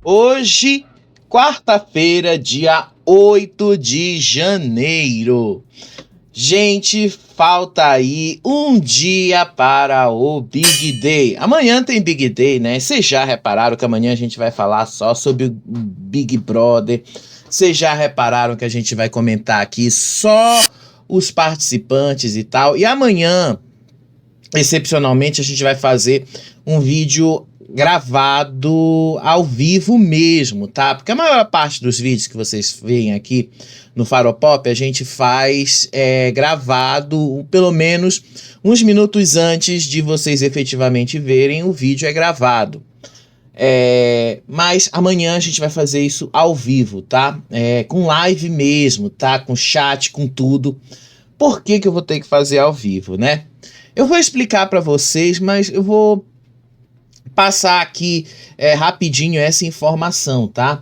Hoje, quarta-feira, dia 8 de janeiro. Gente, falta aí um dia para o Big Day. Amanhã tem Big Day, né? Vocês já repararam que amanhã a gente vai falar só sobre o Big Brother? Vocês já repararam que a gente vai comentar aqui só os participantes e tal? E amanhã, excepcionalmente, a gente vai fazer um vídeo gravado ao vivo mesmo, tá? Porque a maior parte dos vídeos que vocês veem aqui no Faropop, a gente faz gravado pelo menos uns minutos antes de vocês efetivamente verem, o vídeo é gravado. Mas amanhã a gente vai fazer isso ao vivo, tá? Com live mesmo, tá? Com chat, com tudo. Por que eu vou ter que fazer ao vivo, né? Eu vou explicar para vocês, mas eu vou passar aqui rapidinho essa informação, tá?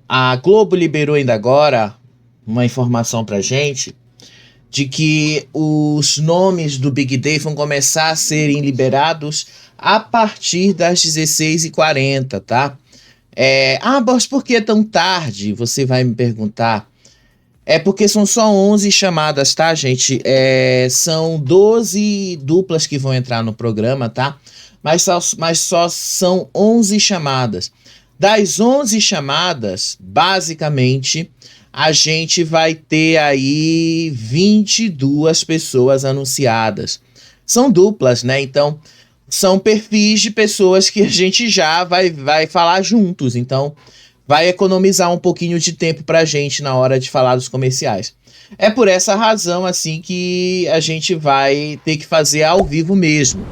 A Globo liberou ainda agora uma informação pra gente de que os nomes do Big Day vão começar a serem liberados a partir das 16h40, tá? Mas por que tão tarde? Você vai me perguntar. É porque são só 11 chamadas, tá, gente? São 12 duplas que vão entrar no programa, tá? Mas só são 11 chamadas. Das 11 chamadas, basicamente, a gente vai ter aí 22 pessoas anunciadas. São duplas, né? Então, são perfis de pessoas que a gente já vai falar juntos. Então, vai economizar um pouquinho de tempo pra gente na hora de falar dos comerciais. É por essa razão, assim, que a gente vai ter que fazer ao vivo mesmo.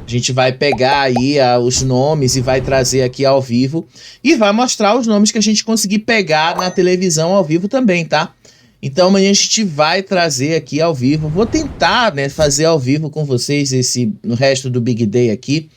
A gente vai pegar aí os nomes e vai trazer aqui ao vivo e vai mostrar os nomes que a gente conseguir pegar na televisão ao vivo também, tá? Então amanhã a gente vai trazer aqui ao vivo. Vou tentar, né, fazer ao vivo com vocês no resto do Big Day aqui.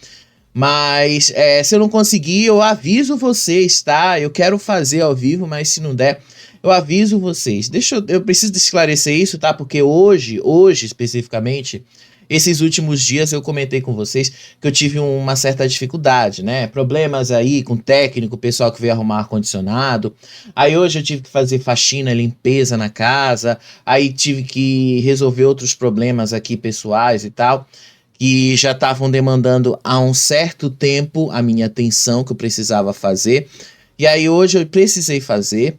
Mas se eu não conseguir, eu aviso vocês, tá? Eu quero fazer ao vivo, mas se não der, eu aviso vocês. Eu preciso esclarecer isso, tá? Porque hoje especificamente, esses últimos dias eu comentei com vocês que eu tive uma certa dificuldade, né? Problemas aí com o técnico, o pessoal que veio arrumar ar-condicionado. Aí hoje eu tive que fazer faxina, limpeza na casa. Aí tive que resolver outros problemas aqui pessoais e tal, que já estavam demandando há um certo tempo a minha atenção, que eu precisava fazer. E aí hoje eu precisei fazer.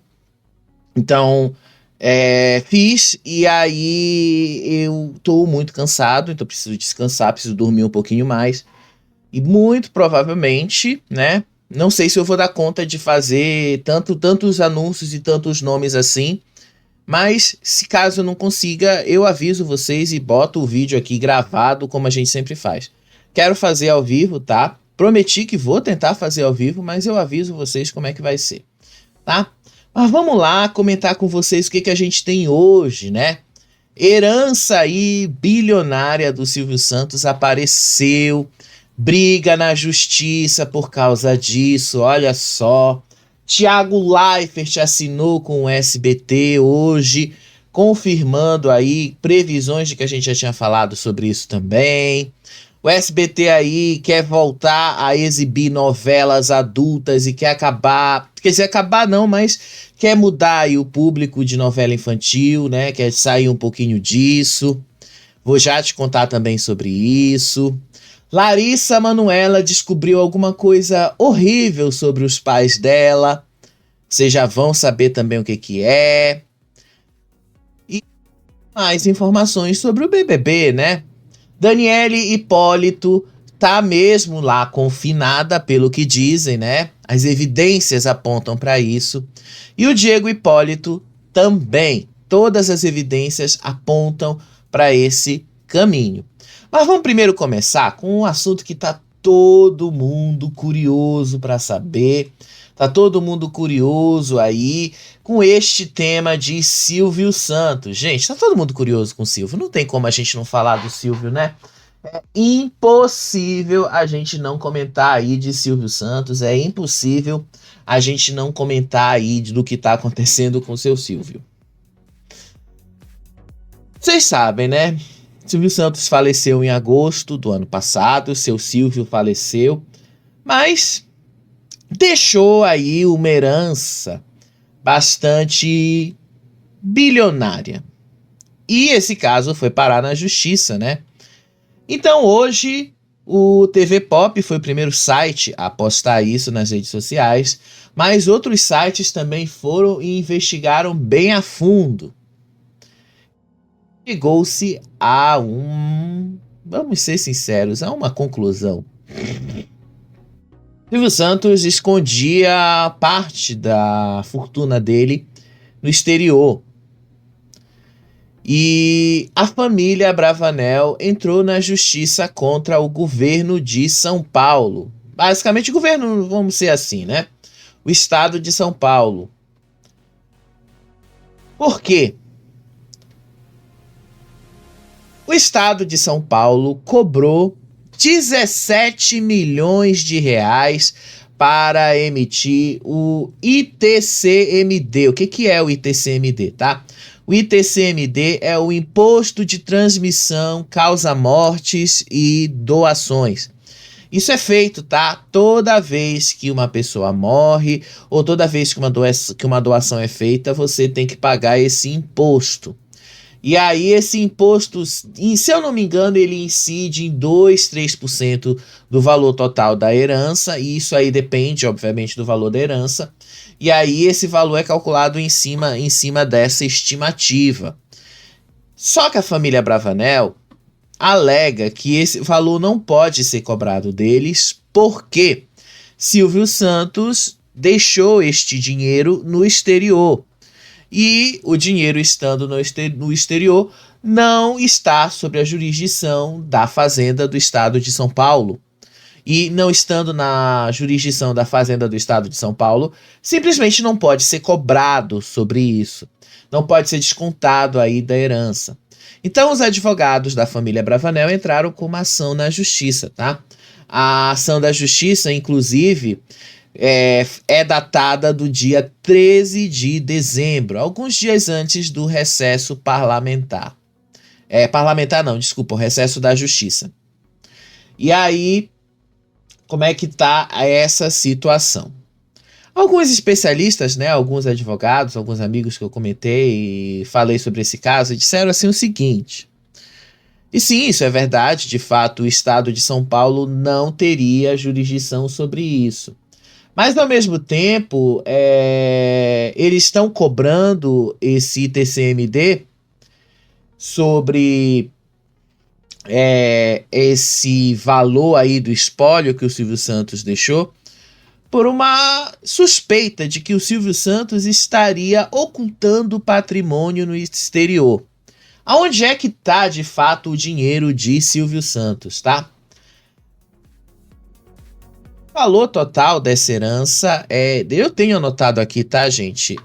Então, fiz, e aí eu tô muito cansado, então preciso descansar, preciso dormir um pouquinho mais. E muito provavelmente, né, não sei se eu vou dar conta de fazer tantos anúncios e tantos nomes assim. Mas, se caso eu não consiga, eu aviso vocês e boto o vídeo aqui gravado, como a gente sempre faz. Quero fazer ao vivo, tá? Prometi que vou tentar fazer ao vivo, mas eu aviso vocês como é que vai ser, tá? Mas vamos lá comentar com vocês o que a gente tem hoje, né? Herança aí bilionária do Silvio Santos apareceu. Briga na justiça por causa disso, olha só. Thiago Leifert assinou com o SBT hoje, confirmando aí previsões de que a gente já tinha falado sobre isso também. O SBT aí quer voltar a exibir novelas adultas e quer acabar, quer dizer, acabar não, mas quer mudar aí o público de novela infantil, né? Quer sair um pouquinho disso. Vou já te contar também sobre isso. Larissa Manoela descobriu alguma coisa horrível sobre os pais dela. Vocês já vão saber também o que é. E mais informações sobre o BBB, né? Daniele Hipólito tá mesmo lá confinada, pelo que dizem, né? As evidências apontam para isso. E o Diego Hipólito também. Todas as evidências apontam para esse caminho. Mas vamos primeiro começar com um assunto que tá todo mundo curioso para saber. Tá todo mundo curioso aí com este tema de Silvio Santos. Gente, tá todo mundo curioso com o Silvio. Não tem como a gente não falar do Silvio, né? É impossível a gente não comentar aí de Silvio Santos. É impossível a gente não comentar aí do que tá acontecendo com o seu Silvio. Vocês sabem, né? Silvio Santos faleceu em agosto do ano passado. Seu Silvio faleceu. Mas deixou aí uma herança bastante bilionária. E esse caso foi parar na justiça, né? Então hoje o TV Pop foi o primeiro site a postar isso nas redes sociais, mas outros sites também foram e investigaram bem a fundo. Chegou-se a vamos ser sinceros, a uma conclusão. Silvio Santos escondia parte da fortuna dele no exterior. E a família Abravanel entrou na justiça contra o governo de São Paulo. Basicamente, o governo, vamos ser assim, né? O estado de São Paulo. Por quê? O estado de São Paulo cobrou 17 milhões de reais para emitir o ITCMD. O que é o ITCMD, tá? O ITCMD é o Imposto de Transmissão, Causa Mortes e Doações. Isso é feito, tá? Toda vez que uma pessoa morre ou toda vez que uma doação é feita, você tem que pagar esse imposto. E aí esse imposto, se eu não me engano, ele incide em 2, 3% do valor total da herança, e isso aí depende, obviamente, do valor da herança. E aí esse valor é calculado em cima dessa estimativa. Só que a família Abravanel alega que esse valor não pode ser cobrado deles porque Silvio Santos deixou este dinheiro no exterior. E o dinheiro estando no exterior não está sob a jurisdição da Fazenda do Estado de São Paulo. E não estando na jurisdição da Fazenda do Estado de São Paulo, simplesmente não pode ser cobrado sobre isso. Não pode ser descontado aí da herança. Então os advogados da família Abravanel entraram com uma ação na justiça, tá? A ação da justiça, inclusive, é datada do dia 13 de dezembro, alguns dias antes do recesso parlamentar. Parlamentar não, desculpa, o recesso da justiça. E aí, como é que tá essa situação? Alguns especialistas, né, alguns advogados, alguns amigos que eu comentei e falei sobre esse caso, disseram assim o seguinte: e sim, isso é verdade, de fato o estado de São Paulo não teria jurisdição sobre isso. Mas, ao mesmo tempo, eles estão cobrando esse ITCMD sobre esse valor aí do espólio que o Silvio Santos deixou por uma suspeita de que o Silvio Santos estaria ocultando patrimônio no exterior. Aonde é que está, de fato, o dinheiro de Silvio Santos, tá? O valor total dessa herança eu tenho anotado aqui, tá, gente?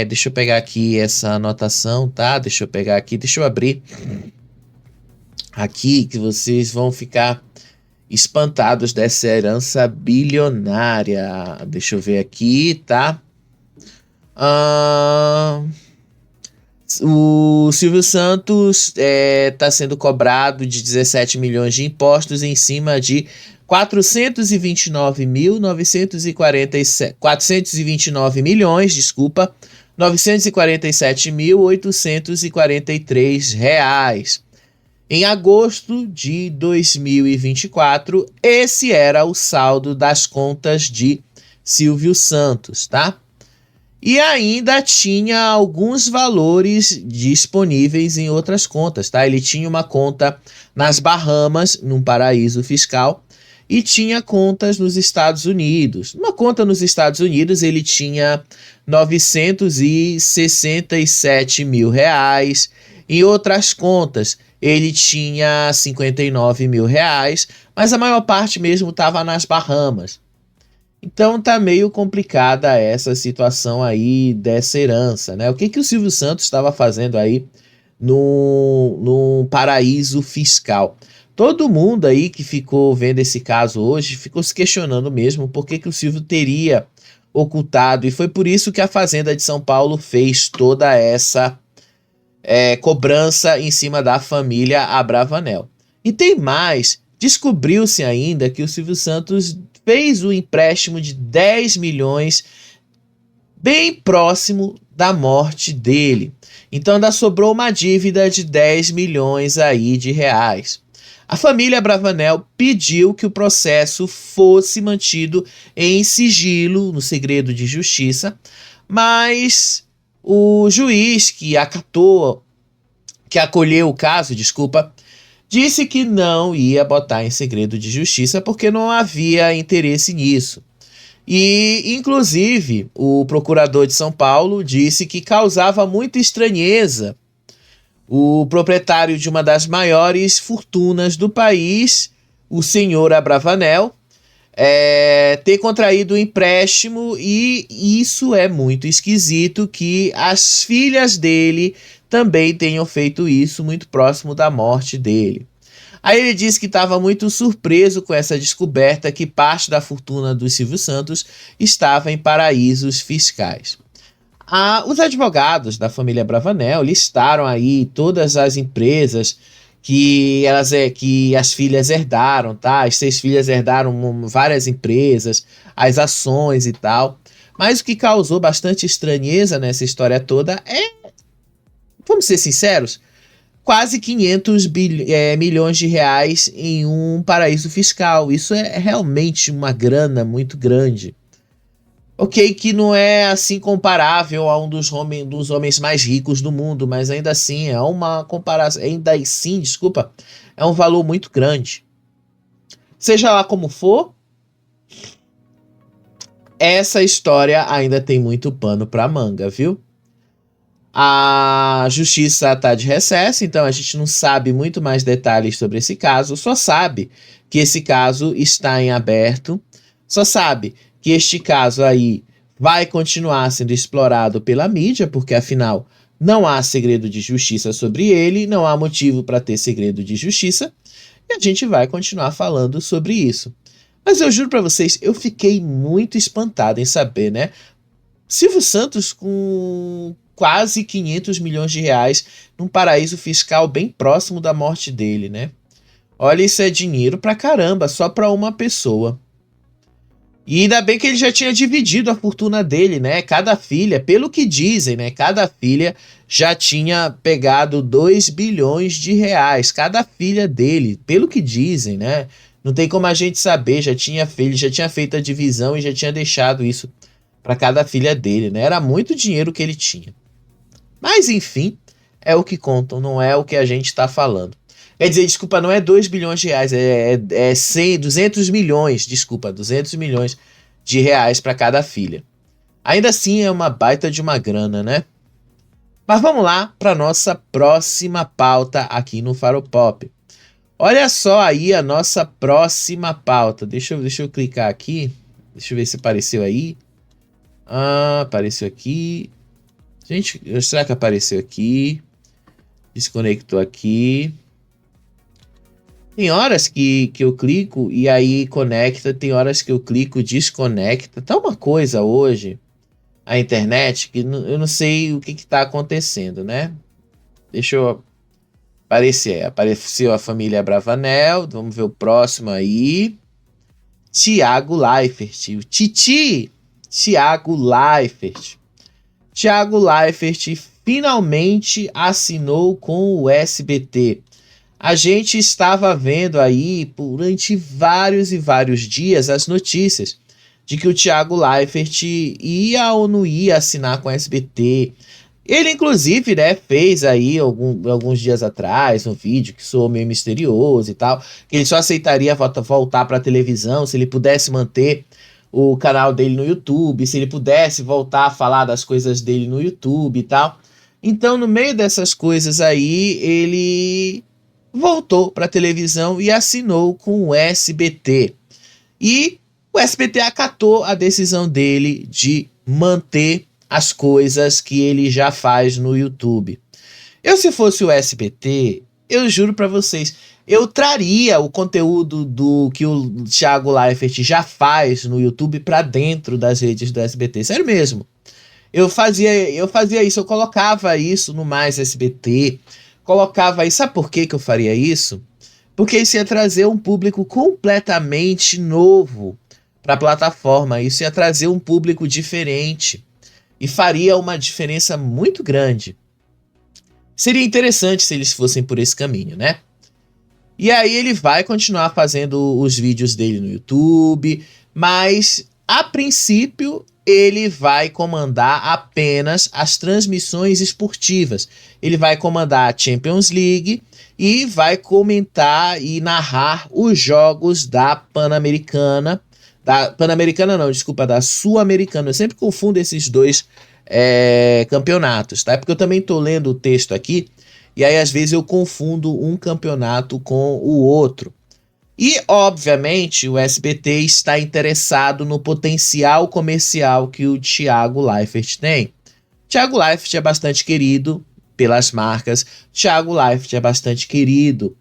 Deixa eu pegar aqui essa anotação, tá? Deixa eu abrir aqui que vocês vão ficar espantados dessa herança bilionária. Deixa eu ver aqui, tá? O Silvio Santos está sendo cobrado de 17 milhões de impostos em cima de 429 milhões, 947.843 reais. Em agosto de 2024, esse era o saldo das contas de Silvio Santos, tá? E ainda tinha alguns valores disponíveis em outras contas, tá? Ele tinha uma conta nas Bahamas, num paraíso fiscal, e tinha contas nos Estados Unidos. Uma conta nos Estados Unidos ele tinha 967 mil reais. Em outras contas ele tinha 59 mil reais, mas a maior parte mesmo estava nas Bahamas. Então tá meio complicada essa situação aí dessa herança, né? O que o Silvio Santos estava fazendo aí no paraíso fiscal? Todo mundo aí que ficou vendo esse caso hoje ficou se questionando mesmo por que o Silvio teria ocultado, e foi por isso que a Fazenda de São Paulo fez toda essa cobrança em cima da família Abravanel. E tem mais, descobriu-se ainda que o Silvio Santos fez o empréstimo de 10 milhões bem próximo da morte dele. Então ainda sobrou uma dívida de 10 milhões aí de reais. A família Abravanel pediu que o processo fosse mantido em sigilo, no segredo de justiça, mas o juiz que acolheu o caso, disse que não ia botar em segredo de justiça porque não havia interesse nisso. E, inclusive, o procurador de São Paulo disse que causava muita estranheza o proprietário de uma das maiores fortunas do país, o senhor Abravanel, ter contraído um empréstimo, e isso é muito esquisito que as filhas dele também tenham feito isso muito próximo da morte dele. Aí ele disse que estava muito surpreso com essa descoberta que parte da fortuna do Silvio Santos estava em paraísos fiscais. Os advogados da família Abravanel listaram aí todas as empresas que as filhas herdaram, tá? As 6 filhas herdaram várias empresas, as ações e tal. Mas o que causou bastante estranheza nessa história toda vamos ser sinceros, quase 500 milhões de reais em um paraíso fiscal. Isso é realmente uma grana muito grande. Ok, que não é assim comparável a um dos homens mais ricos do mundo, mas ainda assim é uma comparação, é um valor muito grande. Seja lá como for, essa história ainda tem muito pano pra manga, viu? A justiça está de recesso, então a gente não sabe muito mais detalhes sobre esse caso, só sabe que esse caso está em aberto, só sabe que este caso aí vai continuar sendo explorado pela mídia, porque afinal não há segredo de justiça sobre ele, não há motivo para ter segredo de justiça, e a gente vai continuar falando sobre isso. Mas eu juro para vocês, eu fiquei muito espantado em saber, né? Silvio Santos com quase 500 milhões de reais num paraíso fiscal bem próximo da morte dele, né? Olha, isso é dinheiro pra caramba, só pra uma pessoa. E ainda bem que ele já tinha dividido a fortuna dele, né? Cada filha, pelo que dizem, né? Cada filha já tinha pegado 2 bilhões de reais. Cada filha dele, pelo que dizem, né? Não tem como a gente saber, ele já tinha feito a divisão e já tinha deixado isso para cada filha dele, né? Era muito dinheiro que ele tinha. Mas, enfim, é o que contam, não é o que a gente está falando. Quer dizer, desculpa, não é 2 bilhões de reais, é 200 milhões, 200 milhões de reais para cada filha. Ainda assim é uma baita de uma grana, né? Mas vamos lá para nossa próxima pauta aqui no Faropop. Olha só aí a nossa próxima pauta. Deixa eu clicar aqui. Deixa eu ver se apareceu aí. Apareceu aqui. Gente, será que apareceu aqui? Desconectou aqui. Tem horas que eu clico e aí conecta, tem horas que eu clico e desconecta. Tá uma coisa hoje, a internet, que eu não sei o que tá acontecendo, né? Deixa eu aparecer. Apareceu a família Abravanel, vamos ver o próximo aí. Thiago Leifert, o Titi Thiago Leifert. Thiago Leifert finalmente assinou com o SBT. A gente estava vendo aí durante vários e vários dias as notícias de que o Thiago Leifert ia ou não ia assinar com o SBT. Ele, inclusive, né, fez aí alguns dias atrás um vídeo que soou meio misterioso e tal, que ele só aceitaria voltar para a televisão se ele pudesse manter o canal dele no YouTube, se ele pudesse voltar a falar das coisas dele no YouTube e tal. Então, no meio dessas coisas aí, ele voltou para a televisão e assinou com o SBT. E o SBT acatou a decisão dele de manter as coisas que ele já faz no YouTube. Se fosse o SBT, eu juro para vocês, eu traria o conteúdo do que o Thiago Leifert já faz no YouTube para dentro das redes do SBT. Sério mesmo. Eu fazia isso, eu colocava isso no Mais SBT, colocava isso. Sabe por que eu faria isso? Porque isso ia trazer um público completamente novo para a plataforma. Isso ia trazer um público diferente e faria uma diferença muito grande. Seria interessante se eles fossem por esse caminho, né? E aí ele vai continuar fazendo os vídeos dele no YouTube, mas a princípio ele vai comandar apenas as transmissões esportivas. Ele vai comandar a Champions League e vai comentar e narrar os jogos da Pan-Americana. Da Pan-Americana não, desculpa, da Sul-Americana. Eu sempre confundo esses dois campeonatos, tá? Porque eu também tô lendo o texto aqui e aí às vezes eu confundo um campeonato com o outro. E, obviamente, o SBT está interessado no potencial comercial que o Thiago Leifert tem. Thiago Leifert é bastante querido pelas marcas, Thiago Leifert é bastante querido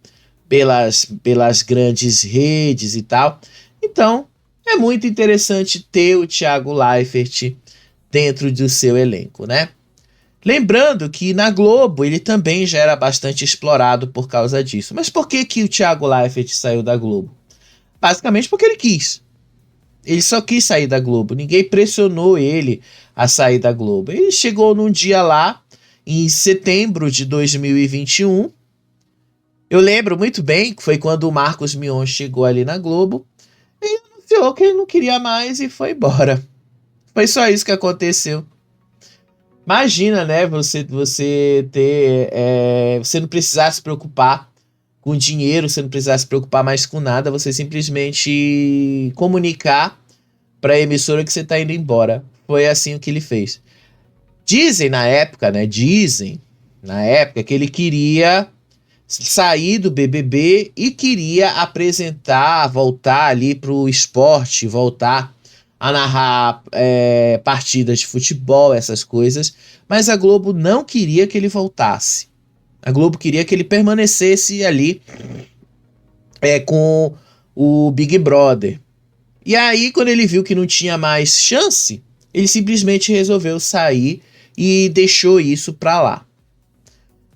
pelas grandes redes e tal. Então, é muito interessante ter o Thiago Leifert dentro do seu elenco, né? Lembrando que na Globo ele também já era bastante explorado por causa disso. Mas por que o Thiago Leifert saiu da Globo? Basicamente porque ele quis. Ele só quis sair da Globo. Ninguém pressionou ele a sair da Globo. Ele chegou num dia lá, em setembro de 2021. Eu lembro muito bem que foi quando o Marcos Mion chegou ali na Globo. E anunciou que ele não queria mais e foi embora. Foi só isso que aconteceu. Imagina, né, você ter, você não precisar se preocupar com dinheiro, você não precisar se preocupar mais com nada, você simplesmente comunicar para a emissora que você está indo embora. Foi assim o que ele fez. Dizem na época que ele queria sair do BBB e queria apresentar, voltar ali pro esporte, voltar a narrar partidas de futebol, essas coisas, mas a Globo não queria que ele voltasse. A Globo queria que ele permanecesse ali com o Big Brother. E aí, quando ele viu que não tinha mais chance, ele simplesmente resolveu sair e deixou isso pra lá.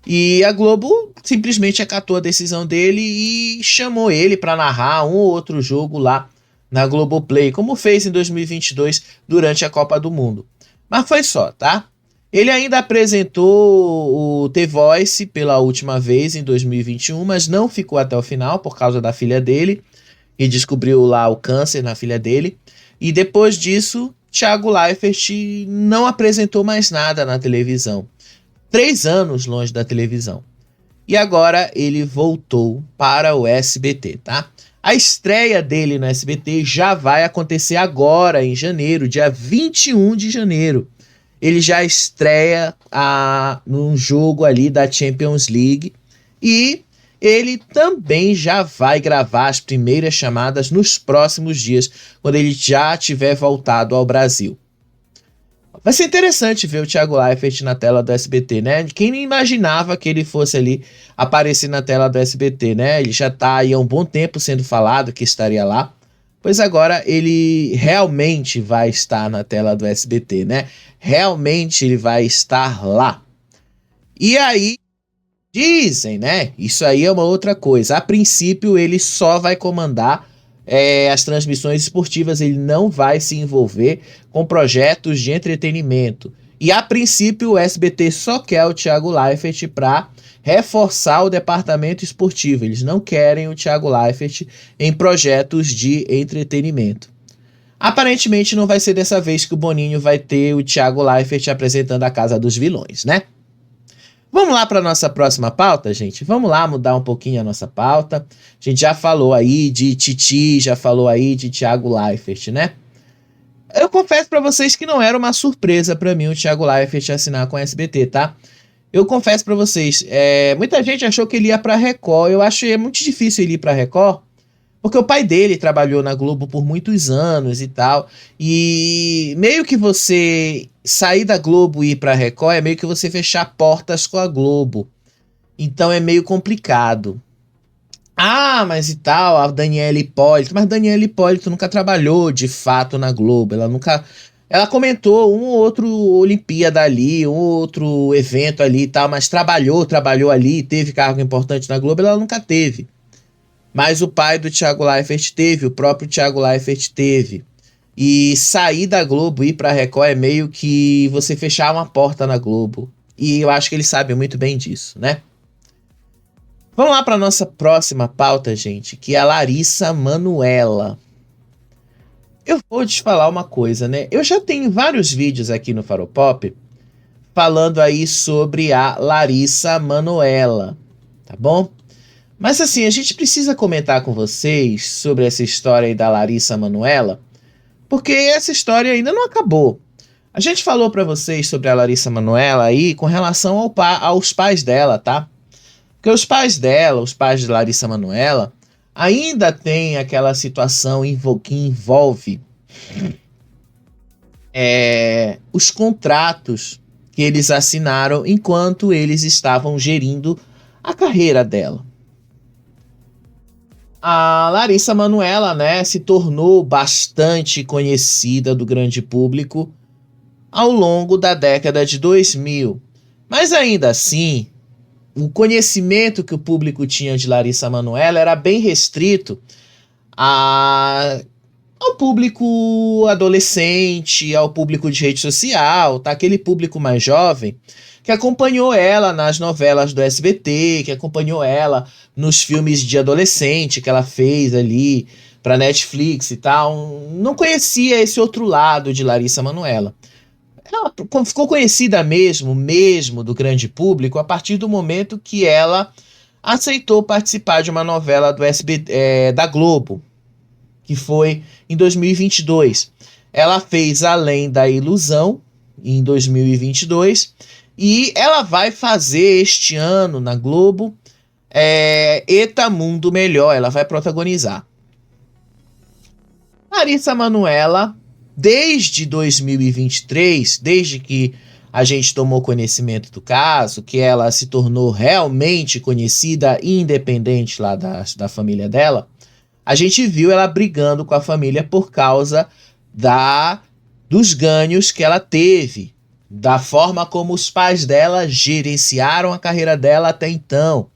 E a Globo simplesmente acatou a decisão dele e chamou ele para narrar um ou outro jogo lá na Globoplay, como fez em 2022 durante a Copa do Mundo. Mas foi só, tá? Ele ainda apresentou o The Voice pela última vez em 2021, mas não ficou até o final por causa da filha dele, e descobriu lá o câncer na filha dele. E depois disso, Thiago Leifert não apresentou mais nada na televisão. 3 anos longe da televisão. E agora ele voltou para o SBT, tá? A estreia dele no SBT já vai acontecer agora, em janeiro, dia 21 de janeiro. Ele já estreia num jogo ali da Champions League e ele também já vai gravar as primeiras chamadas nos próximos dias, quando ele já tiver voltado ao Brasil. Vai ser interessante ver o Thiago Leifert na tela do SBT, né? Quem nem imaginava que ele fosse ali aparecer na tela do SBT, né? Ele já tá aí há um bom tempo sendo falado que estaria lá. Pois agora ele realmente vai estar na tela do SBT, né? Realmente ele vai estar lá. E aí, dizem, né? Isso aí é uma outra coisa. A princípio, ele só vai comandar as transmissões esportivas, ele não vai se envolver com projetos de entretenimento. E a princípio o SBT só quer o Thiago Leifert para reforçar o departamento esportivo. Eles não querem o Thiago Leifert em projetos de entretenimento. Aparentemente não vai ser dessa vez que o Boninho vai ter o Thiago Leifert apresentando a Casa dos Vilões, né? Vamos lá para a nossa próxima pauta, gente? Vamos lá mudar um pouquinho a nossa pauta. A gente já falou aí de Titi, já falou aí de Thiago Leifert, né? Eu confesso para vocês que não era uma surpresa para mim o Thiago Leifert assinar com a SBT, tá? Eu confesso para vocês, muita gente achou que ele ia para Record. Eu achei muito difícil ele ir para Record, porque o pai dele trabalhou na Globo por muitos anos e tal. E meio que você sair da Globo e ir pra Record é meio que você fechar portas com a Globo. Então é meio complicado. Ah, mas e tal, a Daniela Hipólito. Mas Daniela Hipólito nunca trabalhou de fato na Globo. Ela comentou um ou outro Olimpíada ali, um outro evento ali e tal, mas trabalhou ali, teve cargo importante na Globo, ela nunca teve. Mas o pai do Thiago Leifert teve, o próprio Thiago Leifert teve. E sair da Globo e ir pra Record é meio que você fechar uma porta na Globo. E eu acho que eles sabem muito bem disso, né? Vamos lá para nossa próxima pauta, gente, que é a Larissa Manoela. Eu vou te falar uma coisa, né? Eu já tenho vários vídeos aqui no Faropop falando aí sobre a Larissa Manoela, tá bom? Mas assim, a gente precisa comentar com vocês sobre essa história aí da Larissa Manoela, porque essa história ainda não acabou. A gente falou para vocês sobre a Larissa Manoela aí com relação aos pais dela, tá? Porque os pais dela, os pais de Larissa Manoela, ainda tem aquela situação que envolve os contratos que eles assinaram enquanto eles estavam gerindo a carreira dela. A Larissa Manoela, né, se tornou bastante conhecida do grande público ao longo da década de 2000. Mas ainda assim, o conhecimento que o público tinha de Larissa Manoela era bem restrito ao público adolescente, ao público de rede social, tá? Aquele público mais jovem que acompanhou ela nas novelas do SBT, que acompanhou ela nos filmes de adolescente que ela fez ali para Netflix e tal, não conhecia esse outro lado de Larissa Manoela. Ela ficou conhecida mesmo do grande público a partir do momento que ela aceitou participar de uma novela do SBT, da Globo, que foi em 2022. Ela fez Além da Ilusão, em 2022, e ela vai fazer este ano na Globo Eta Mundo Melhor, ela vai protagonizar. Larissa Manoela, desde 2023, desde que a gente tomou conhecimento do caso, que ela se tornou realmente conhecida e independente lá da família dela, a gente viu ela brigando com a família por causa dos ganhos que ela teve, da forma como os pais dela gerenciaram a carreira dela até então.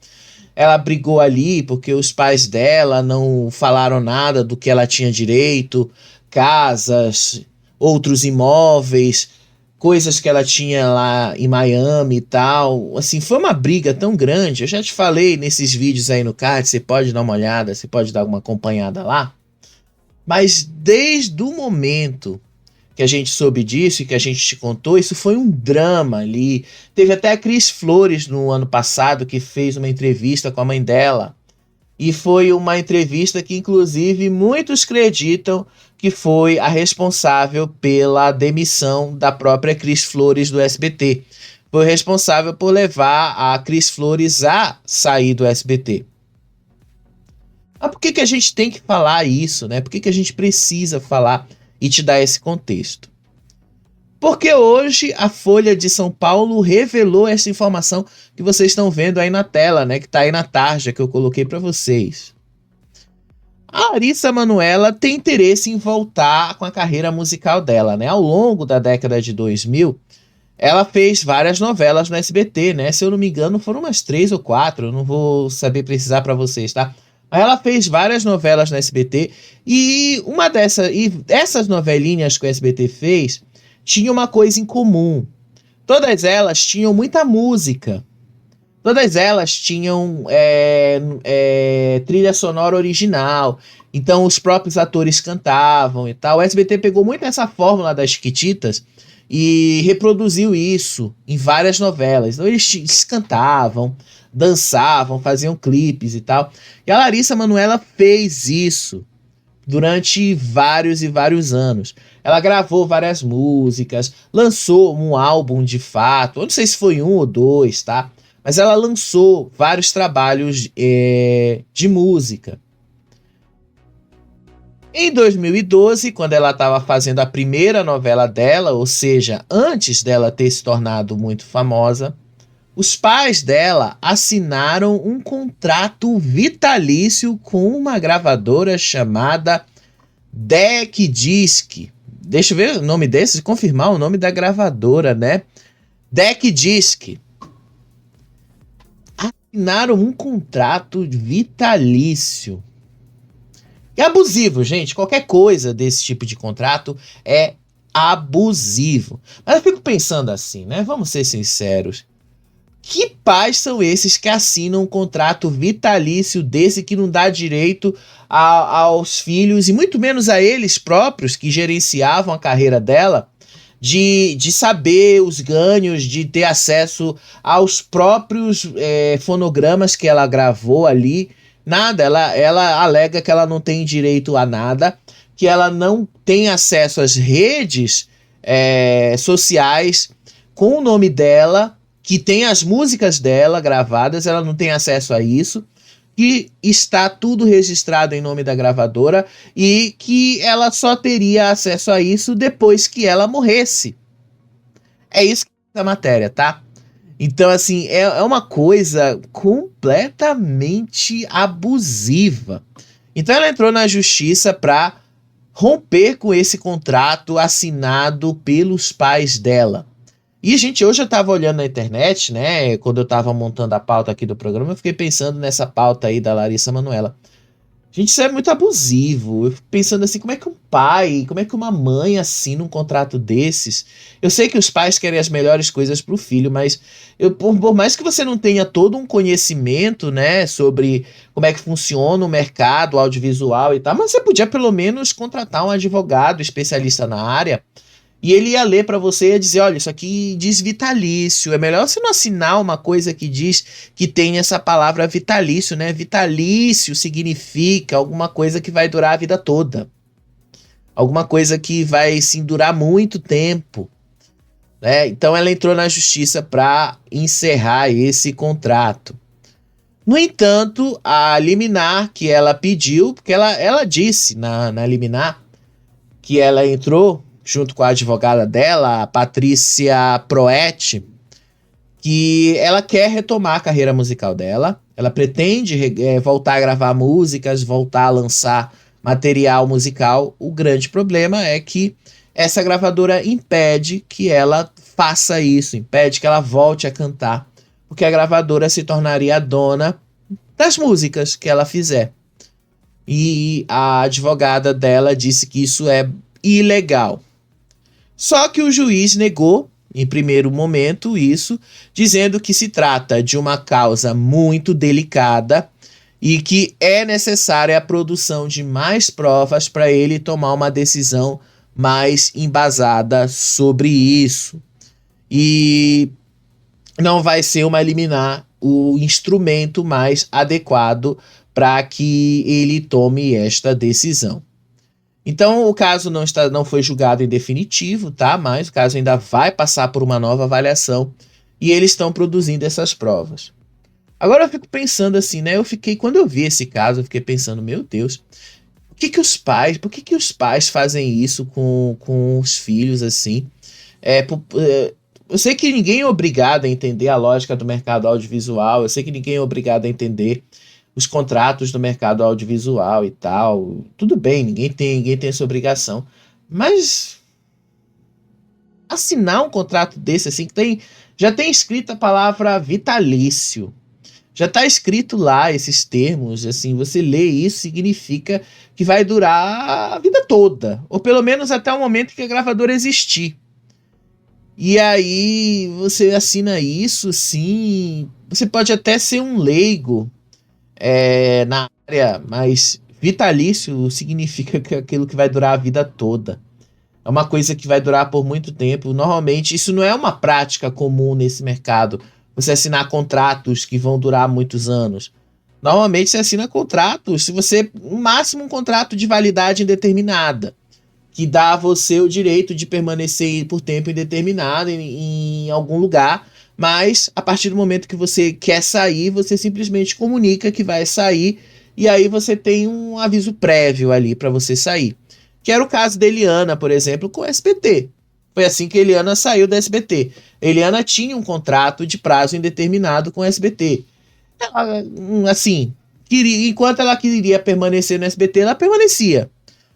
Ela brigou ali porque os pais dela não falaram nada do que ela tinha direito, casas, outros imóveis, coisas que ela tinha lá em Miami e tal. Assim, foi uma briga tão grande. Eu já te falei nesses vídeos aí no card, você pode dar uma olhada, você pode dar uma acompanhada lá. Mas desde o momento que a gente soube disso e que a gente te contou, isso foi um drama ali. Teve até a Cris Flores no ano passado que fez uma entrevista com a mãe dela. E foi uma entrevista que, inclusive, muitos acreditam que foi a responsável pela demissão da própria Cris Flores do SBT. Foi responsável por levar a Cris Flores a sair do SBT. Mas por que a gente tem que falar isso, né? Por que a gente precisa falar e te dar esse contexto? Porque hoje a Folha de São Paulo revelou essa informação que vocês estão vendo aí na tela, né? Que tá aí na tarja que eu coloquei para vocês. A Larissa Manoela tem interesse em voltar com a carreira musical dela, né? Ao longo da década de 2000, ela fez várias novelas no SBT, né? Se eu não me engano, foram umas 3 ou 4, eu não vou saber precisar para vocês, tá? Mas ela fez várias novelas no SBT e essas novelinhas que o SBT fez tinha uma coisa em comum. Todas elas tinham muita música. Todas elas tinham trilha sonora original. Então os próprios atores cantavam e tal. O SBT pegou muito essa fórmula das Chiquititas e reproduziu isso em várias novelas. Então eles cantavam, dançavam, faziam clipes e tal. E a Larissa Manoela fez isso durante vários e vários anos. Ela gravou várias músicas, lançou um álbum de fato, eu não sei se foi 1 ou 2, tá? Mas ela lançou vários trabalhos de música. Em 2012, quando ela estava fazendo a primeira novela dela, ou seja, antes dela ter se tornado muito famosa, os pais dela assinaram um contrato vitalício com uma gravadora chamada Deck Disc. Deixa eu ver o nome desse, confirmar o nome da gravadora, né? Deck Disc. Assinaram um contrato vitalício. É abusivo, gente. Qualquer coisa desse tipo de contrato é abusivo. Mas eu fico pensando assim, né? Vamos ser sinceros. Que pais são esses que assinam um contrato vitalício desse que não dá direito aos filhos e muito menos a eles próprios que gerenciavam a carreira dela, de saber os ganhos, de ter acesso aos próprios fonogramas que ela gravou ali? Nada, ela alega que ela não tem direito a nada, que ela não tem acesso às redes sociais com o nome dela, que tem as músicas dela gravadas, ela não tem acesso a isso, que está tudo registrado em nome da gravadora e que ela só teria acesso a isso depois que ela morresse. É isso que é a matéria, tá? Então, assim, é uma coisa completamente abusiva. Então ela entrou na justiça para romper com esse contrato assinado pelos pais dela. E, gente, hoje eu tava olhando na internet, né? Quando eu tava montando a pauta aqui do programa, eu fiquei pensando nessa pauta aí da Larissa Manoela. Gente, isso é muito abusivo. Eu fico pensando assim, como é que um pai, como é que uma mãe assina um contrato desses? Eu sei que os pais querem as melhores coisas pro filho, mas por mais que você não tenha todo um conhecimento, né, sobre como é que funciona o mercado audiovisual e tal, mas você podia pelo menos contratar um advogado especialista na área e ele ia ler para você e ia dizer, olha, isso aqui diz vitalício. É melhor você não assinar uma coisa que diz que tem essa palavra vitalício, né? Vitalício significa alguma coisa que vai durar a vida toda. Alguma coisa que vai, sim, durar muito tempo, né? Então ela entrou na justiça para encerrar esse contrato. No entanto, a liminar que ela pediu, porque ela disse na liminar que ela entrou junto com a advogada dela, a Patrícia Proetti, que ela quer retomar a carreira musical dela. Ela pretende voltar a gravar músicas, voltar a lançar material musical. O grande problema é que essa gravadora impede que ela faça isso, impede que ela volte a cantar, porque a gravadora se tornaria a dona das músicas que ela fizer. E a advogada dela disse que isso é ilegal. Só que o juiz negou, em primeiro momento, isso, dizendo que se trata de uma causa muito delicada e que é necessária a produção de mais provas para ele tomar uma decisão mais embasada sobre isso. E não vai ser uma liminar o instrumento mais adequado para que ele tome esta decisão. Então o caso não foi julgado em definitivo, tá? Mas o caso ainda vai passar por uma nova avaliação e eles estão produzindo essas provas. Agora eu fico pensando assim, né? Quando eu vi esse caso, eu fiquei pensando, meu Deus, por que os pais fazem isso com os filhos assim? Eu sei que ninguém é obrigado a entender a lógica do mercado audiovisual, eu sei que ninguém é obrigado a entender os contratos do mercado audiovisual e tal. Tudo bem, ninguém tem essa obrigação. Mas assinar um contrato desse assim que já tem escrito a palavra vitalício. Já está escrito lá esses termos, assim, você lê isso significa que vai durar a vida toda, ou pelo menos até o momento que a gravadora existir. E aí você assina isso, sim, você pode até ser um leigo na área, mas vitalício significa que é aquilo que vai durar a vida toda. É uma coisa que vai durar por muito tempo. Normalmente, isso não é uma prática comum nesse mercado. Você assinar contratos que vão durar muitos anos. Normalmente, você assina contratos, se você, no máximo, um contrato de validade indeterminada, que dá a você o direito de permanecer por tempo indeterminado em algum lugar. Mas a partir do momento que você quer sair, você simplesmente comunica que vai sair e aí você tem um aviso prévio ali para você sair. Que era o caso da Eliana, por exemplo, com o SBT. Foi assim que a Eliana saiu da SBT. A Eliana tinha um contrato de prazo indeterminado com o SBT. Ela, assim, enquanto ela queria permanecer no SBT, ela permanecia.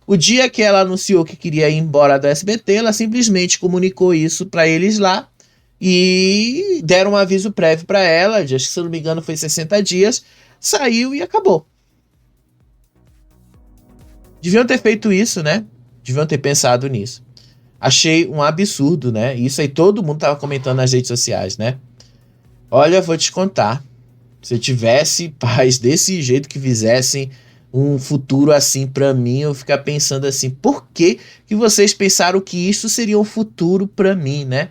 O dia que ela anunciou que queria ir embora do SBT, ela simplesmente comunicou isso para eles lá e deram um aviso prévio para ela, acho que, se eu não me engano, foi 60 dias, saiu e acabou. Deviam ter feito isso, né? Deviam ter pensado nisso. Achei um absurdo, né? Isso aí todo mundo tava comentando nas redes sociais, né? Olha, vou te contar. Se eu tivesse pais desse jeito que fizessem um futuro assim pra mim, eu ficar pensando assim, por que que vocês pensaram que isso seria um futuro pra mim, né?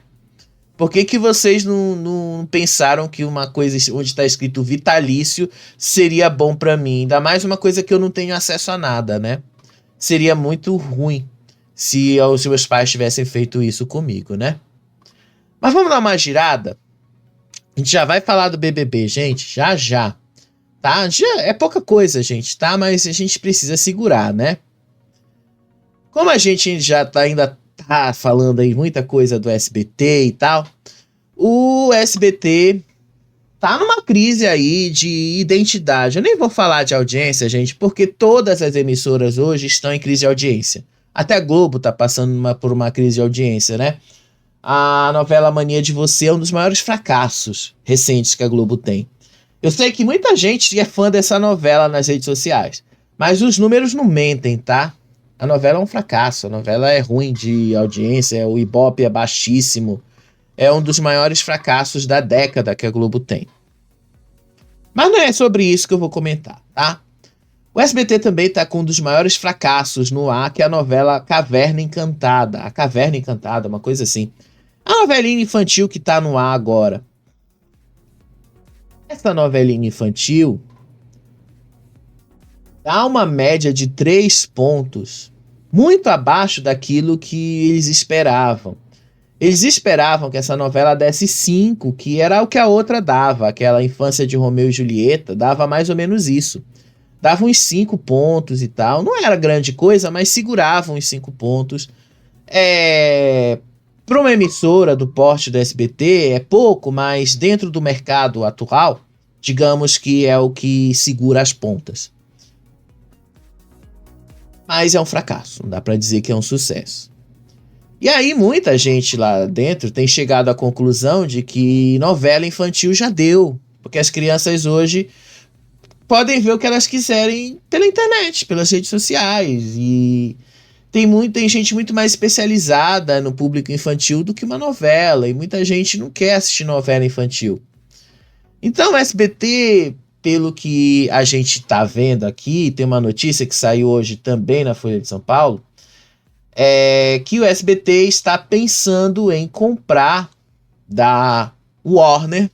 Por que que vocês não pensaram que uma coisa onde está escrito vitalício seria bom pra mim? Ainda mais uma coisa que eu não tenho acesso a nada, né? Seria muito ruim se os meus pais tivessem feito isso comigo, né? Mas vamos dar uma girada? A gente já vai falar do BBB, gente, já já, tá? Já é pouca coisa, gente, tá? Mas a gente precisa segurar, né? Como a gente já ainda tá falando aí muita coisa do SBT e tal, o SBT tá numa crise aí de identidade. Eu nem vou falar de audiência, gente, porque todas as emissoras hoje estão em crise de audiência. Até a Globo tá passando por uma crise de audiência, né? A novela Mania de Você é um dos maiores fracassos recentes que a Globo tem. Eu sei que muita gente é fã dessa novela nas redes sociais, mas os números não mentem, tá? A novela é um fracasso, a novela é ruim de audiência, o Ibope é baixíssimo, é um dos maiores fracassos da década que a Globo tem. Mas não é sobre isso que eu vou comentar, tá? O SBT também tá com um dos maiores fracassos no ar, que é a novela Caverna Encantada. A Caverna Encantada, uma coisa assim. A novelinha infantil que tá no ar agora. Essa novelinha infantil dá uma média de 3 pontos, muito abaixo daquilo que eles esperavam. Eles esperavam que essa novela desse 5, que era o que a outra dava. Aquela Infância de Romeu e Julieta dava mais ou menos isso. Dava uns 5 pontos e tal. Não era grande coisa, mas seguravam os 5 pontos. Para uma emissora do porte do SBT é pouco, mas dentro do mercado atual, digamos que é o que segura as pontas. Mas é um fracasso, não dá para dizer que é um sucesso. E aí muita gente lá dentro tem chegado à conclusão de que novela infantil já deu, porque as crianças hoje podem ver o que elas quiserem pela internet, pelas redes sociais, e tem gente muito mais especializada no público infantil do que uma novela, e muita gente não quer assistir novela infantil. Então o SBT, pelo que a gente tá vendo aqui, tem uma notícia que saiu hoje também na Folha de São Paulo, é que o SBT está pensando em comprar da Warner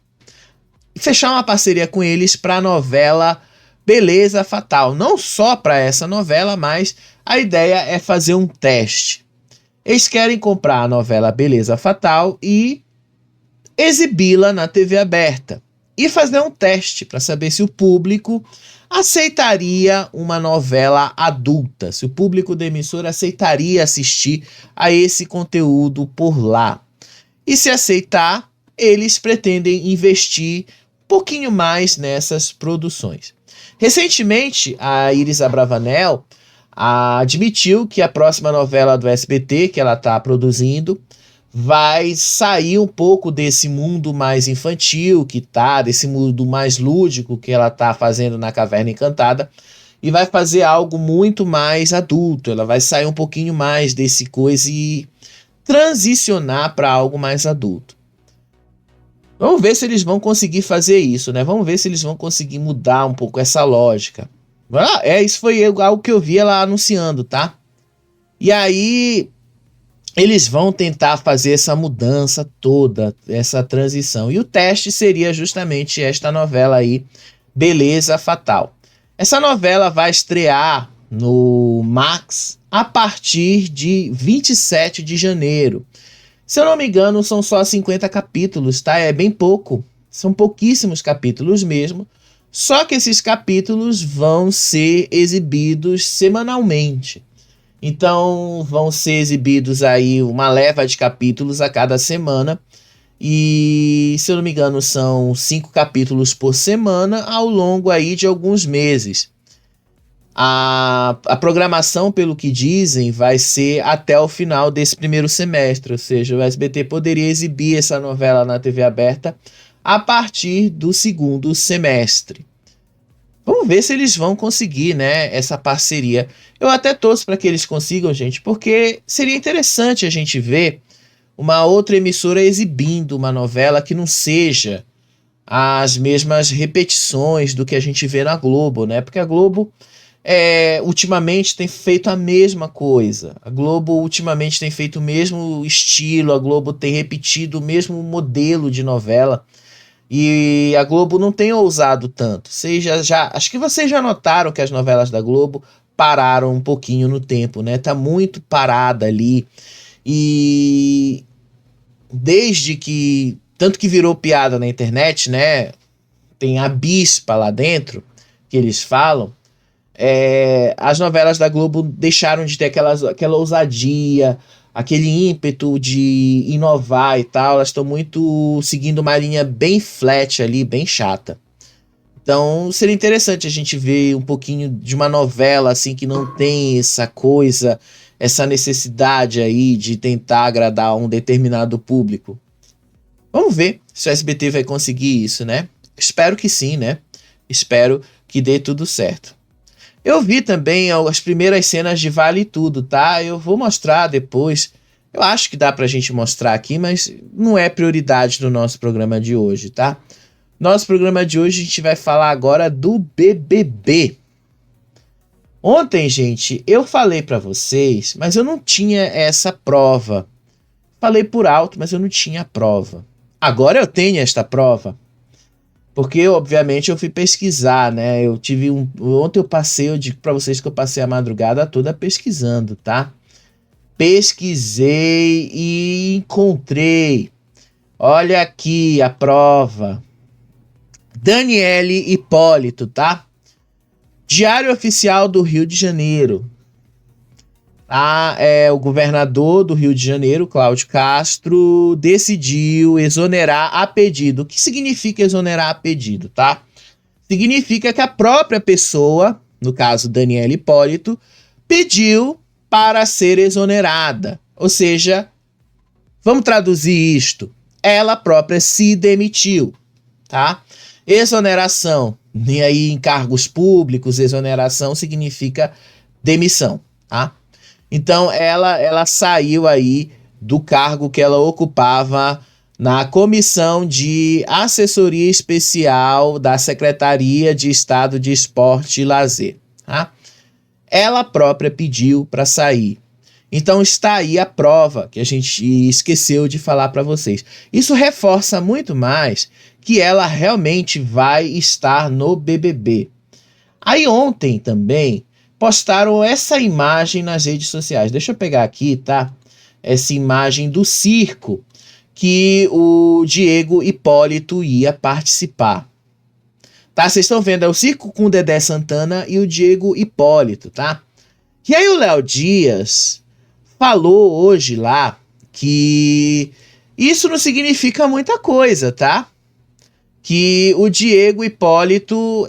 e fechar uma parceria com eles para a novela Beleza Fatal. Não só para essa novela, mas a ideia é fazer um teste. Eles querem comprar a novela Beleza Fatal e exibi-la na TV aberta. E fazer um teste para saber se o público aceitaria uma novela adulta, se o público da emissora aceitaria assistir a esse conteúdo por lá. E se aceitar, eles pretendem investir um pouquinho mais nessas produções. Recentemente, a Iris Abravanel admitiu que a próxima novela do SBT que ela está produzindo vai sair um pouco desse mundo mais infantil desse mundo mais lúdico que ela tá fazendo na Caverna Encantada, e vai fazer algo muito mais adulto. Ela vai sair um pouquinho mais desse coisa e transicionar para algo mais adulto. Vamos ver se eles vão conseguir fazer isso, né? Vamos ver se eles vão conseguir mudar um pouco essa lógica. Isso foi algo que eu vi ela anunciando, tá? E aí eles vão tentar fazer essa mudança toda, essa transição. E o teste seria justamente esta novela aí, Beleza Fatal. Essa novela vai estrear no Max a partir de 27 de janeiro. Se eu não me engano, são só 50 capítulos, tá? É bem pouco. São pouquíssimos capítulos mesmo. Só que esses capítulos vão ser exibidos semanalmente. Então vão ser exibidos aí uma leva de capítulos a cada semana. E, se eu não me engano, são 5 capítulos por semana ao longo aí de alguns meses. A programação, pelo que dizem, vai ser até o final desse primeiro semestre. Ou seja, o SBT poderia exibir essa novela na TV aberta a partir do segundo semestre. Vamos ver se eles vão conseguir, né, essa parceria. Eu até torço para que eles consigam, gente, porque seria interessante a gente ver uma outra emissora exibindo uma novela que não seja as mesmas repetições do que a gente vê na Globo, né? Porque a Globo ultimamente tem feito a mesma coisa. A Globo ultimamente tem feito o mesmo estilo, a Globo tem repetido o mesmo modelo de novela. E a Globo não tem ousado tanto. Acho que vocês já notaram que as novelas da Globo pararam um pouquinho no tempo, né? Tá muito parada ali. E desde que tanto que virou piada na internet, né? Tem a bispa lá dentro que eles falam. As novelas da Globo deixaram de ter aquela ousadia, aquele ímpeto de inovar e tal. Elas estão muito seguindo uma linha bem flat ali, bem chata. Então seria interessante a gente ver um pouquinho de uma novela assim que não tem essa coisa, essa necessidade aí de tentar agradar um determinado público. Vamos ver se o SBT vai conseguir isso, né? Espero que sim, né? Espero que dê tudo certo. Eu vi também as primeiras cenas de Vale Tudo, tá? Eu vou mostrar depois. Eu acho que dá pra gente mostrar aqui, mas não é prioridade do nosso programa de hoje, tá? Nosso programa de hoje a gente vai falar agora do BBB. Ontem, gente, eu falei pra vocês, mas eu não tinha essa prova. Falei por alto, mas eu não tinha a prova. Agora eu tenho esta prova. Porque, obviamente, eu fui pesquisar, né? Ontem eu digo pra vocês que eu passei a madrugada toda pesquisando, tá? Pesquisei e encontrei. Olha aqui a prova. Daniele Hipólito, tá? Diário Oficial do Rio de Janeiro. O governador do Rio de Janeiro, Cláudio Castro, decidiu exonerar a pedido. O que significa exonerar a pedido, tá? Significa que a própria pessoa, no caso Daniele Hipólito, pediu para ser exonerada. Ou seja, vamos traduzir isto. Ela própria se demitiu, tá? Exoneração, e aí em cargos públicos, exoneração significa demissão, tá? Então ela saiu aí do cargo que ela ocupava na Comissão de Assessoria Especial da Secretaria de Estado de Esporte e Lazer. Tá? Ela própria pediu para sair. Então está aí a prova que a gente esqueceu de falar para vocês. Isso reforça muito mais que ela realmente vai estar no BBB. Aí ontem também postaram essa imagem nas redes sociais. Deixa eu pegar aqui, tá? Essa imagem do circo que o Diego Hipólito ia participar. Tá? Vocês estão vendo, é o circo com o Dedé Santana e o Diego Hipólito, tá? E aí o Léo Dias falou hoje lá que isso não significa muita coisa, tá? Que o Diego Hipólito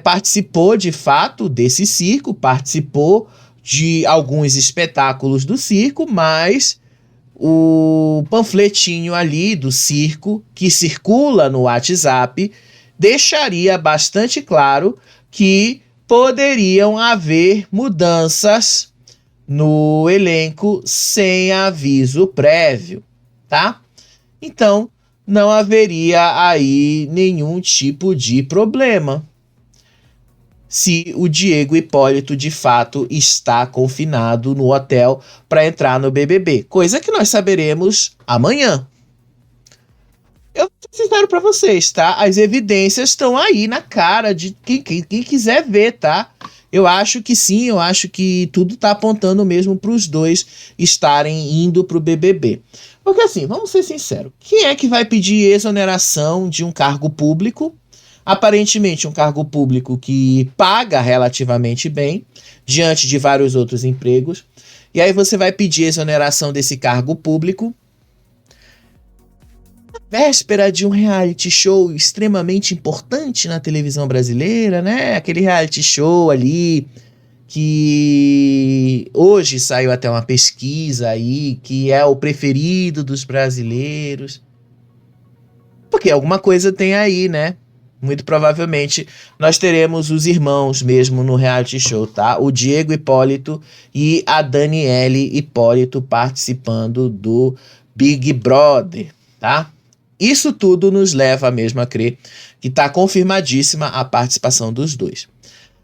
participou de fato desse circo, participou de alguns espetáculos do circo, mas o panfletinho ali do circo que circula no WhatsApp deixaria bastante claro que poderiam haver mudanças no elenco sem aviso prévio, tá? Então, não haveria aí nenhum tipo de problema se o Diego Hipólito de fato está confinado no hotel para entrar no BBB, coisa que nós saberemos amanhã. Eu tô sincero para vocês, tá? As evidências estão aí na cara de quem quiser ver, tá? Eu acho que sim, eu acho que tudo tá apontando mesmo para os dois estarem indo pro BBB. Porque assim, vamos ser sinceros, quem é que vai pedir exoneração de um cargo público? Aparentemente um cargo público que paga relativamente bem, diante de vários outros empregos. E aí você vai pedir exoneração desse cargo público na véspera de um reality show extremamente importante na televisão brasileira, né? Aquele reality show ali que hoje saiu até uma pesquisa aí, que é o preferido dos brasileiros. Porque alguma coisa tem aí, né? muito provavelmente nós teremos os irmãos mesmo no reality show, tá? O Diego Hipólito e a Daniele Hipólito participando do Big Brother, tá? Isso tudo nos leva mesmo a crer que está confirmadíssima a participação dos dois.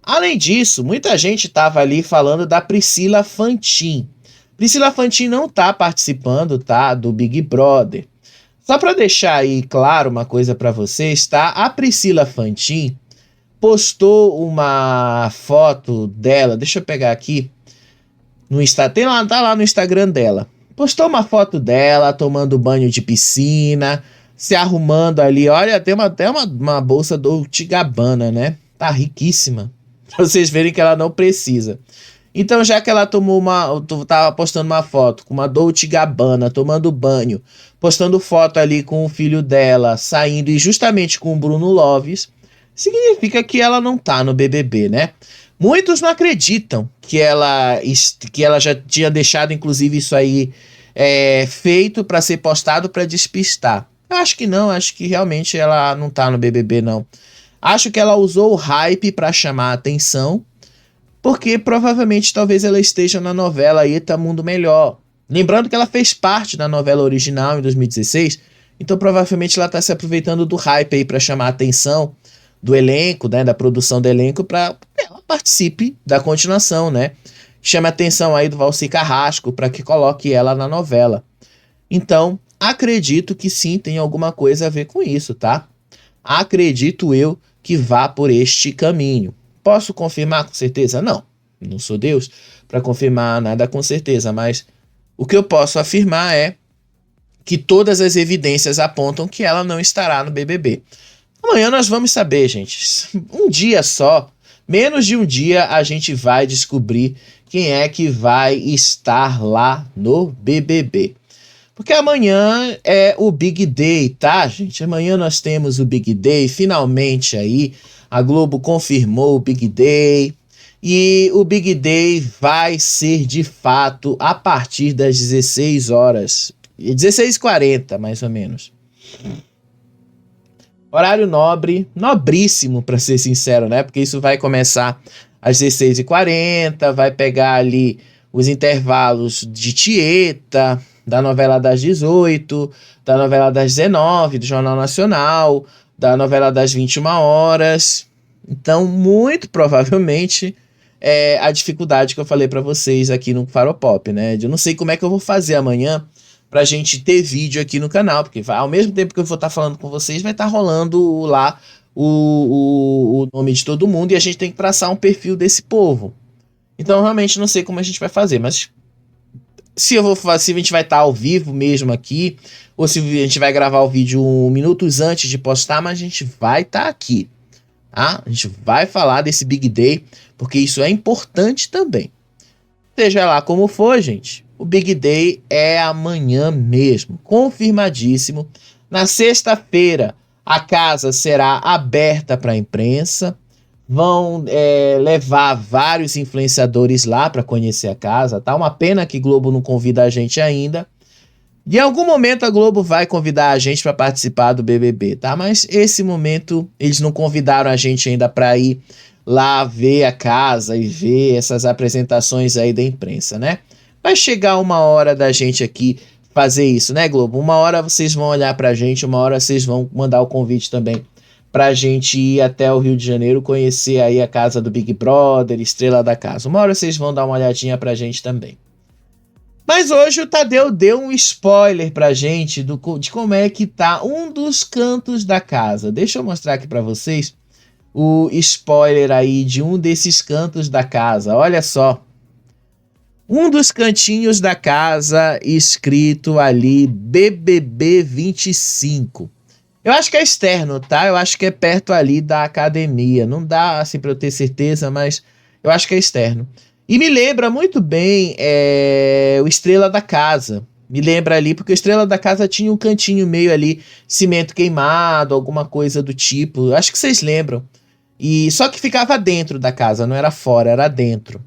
Além disso, muita gente estava ali falando da Priscila Fantin. Priscila Fantin não está participando, tá, do Big Brother. Só para deixar aí claro uma coisa para vocês, tá? A Priscila Fantin postou uma foto dela, deixa eu pegar aqui, no Instagram, tá lá no Instagram dela. Postou uma foto dela tomando banho de piscina, se arrumando ali. Olha, tem até uma bolsa Dolce & Gabbana, né? Tá riquíssima. Pra vocês verem que ela não precisa. Então, já que ela tava postando uma foto com uma Dolce & Gabbana, tomando banho, postando foto ali com o filho dela, saindo e justamente com o Bruno Loves, significa que ela não tá no BBB, né? Muitos não acreditam que ela já tinha deixado, inclusive, isso aí feito para ser postado para despistar. Eu acho que não, acho que realmente ela não tá no BBB, não. Acho que ela usou o hype para chamar a atenção, porque provavelmente talvez ela esteja na novela Eita Mundo Melhor. Lembrando que ela fez parte da novela original em 2016, então provavelmente ela está se aproveitando do hype aí para chamar a atenção do elenco, né, da produção do elenco, para que ela participe da continuação, né? Chame a atenção aí do Valci Carrasco para que coloque ela na novela. Então, acredito que sim, tem alguma coisa a ver com isso, tá? Acredito eu que vá por este caminho. Posso confirmar com certeza? Não, não sou Deus para confirmar nada com certeza, mas o que eu posso afirmar é que todas as evidências apontam que ela não estará no BBB. Amanhã nós vamos saber, gente. Um dia só, menos de um dia, a gente vai descobrir quem é que vai estar lá no BBB. Porque amanhã é o Big Day, tá, gente? Amanhã nós temos o Big Day, finalmente aí. A Globo confirmou o Big Day. E o Big Day vai ser de fato a partir das 16 horas. 16h40, mais ou menos. Horário nobre, nobríssimo, para ser sincero, né? Porque isso vai começar às 16h40, vai pegar ali os intervalos de Tieta, da novela das 18, da novela das 19, do Jornal Nacional, da novela das 21 horas. Então, muito provavelmente, é a dificuldade que eu falei para vocês aqui no Faropop, né? Eu não sei como é que eu vou fazer amanhã pra gente ter vídeo aqui no canal, porque ao mesmo tempo que eu vou estar falando com vocês, vai estar rolando lá o nome de todo mundo e a gente tem que traçar um perfil desse povo. Então, realmente, não sei como a gente vai fazer, mas se a gente vai estar ao vivo mesmo aqui, ou se a gente vai gravar o vídeo minutos antes de postar, mas a gente vai estar aqui, tá? A gente vai falar desse Big Day, porque isso é importante também. Seja lá como for, gente, o Big Day é amanhã mesmo, confirmadíssimo. Na sexta-feira, a casa será aberta para a imprensa. Vão levar vários influenciadores lá para conhecer a casa, tá? Uma pena que Globo não convida a gente ainda. De algum momento a Globo vai convidar a gente para participar do BBB, tá? Mas esse momento eles não convidaram a gente ainda para ir lá ver a casa e ver essas apresentações aí da imprensa, né? Vai chegar uma hora da gente aqui fazer isso, né, Globo? Uma hora vocês vão olhar pra gente, uma hora vocês vão mandar o convite também pra gente ir até o Rio de Janeiro, conhecer aí a casa do Big Brother, Estrela da Casa. Uma hora vocês vão dar uma olhadinha pra gente também. Mas hoje o Tadeu deu um spoiler pra gente de como é que tá um dos cantos da casa. Deixa eu mostrar aqui pra vocês o spoiler aí de um desses cantos da casa. Olha só. Um dos cantinhos da casa escrito ali BBB 25. Eu acho que é externo, tá? Eu acho que é perto ali da academia. Não dá assim pra eu ter certeza, mas eu acho que é externo. E me lembra muito bem o Estrela da Casa. Me lembra ali, porque o Estrela da Casa tinha um cantinho meio ali, cimento queimado, alguma coisa do tipo. Acho que vocês lembram. E só que ficava dentro da casa, não era fora, era dentro.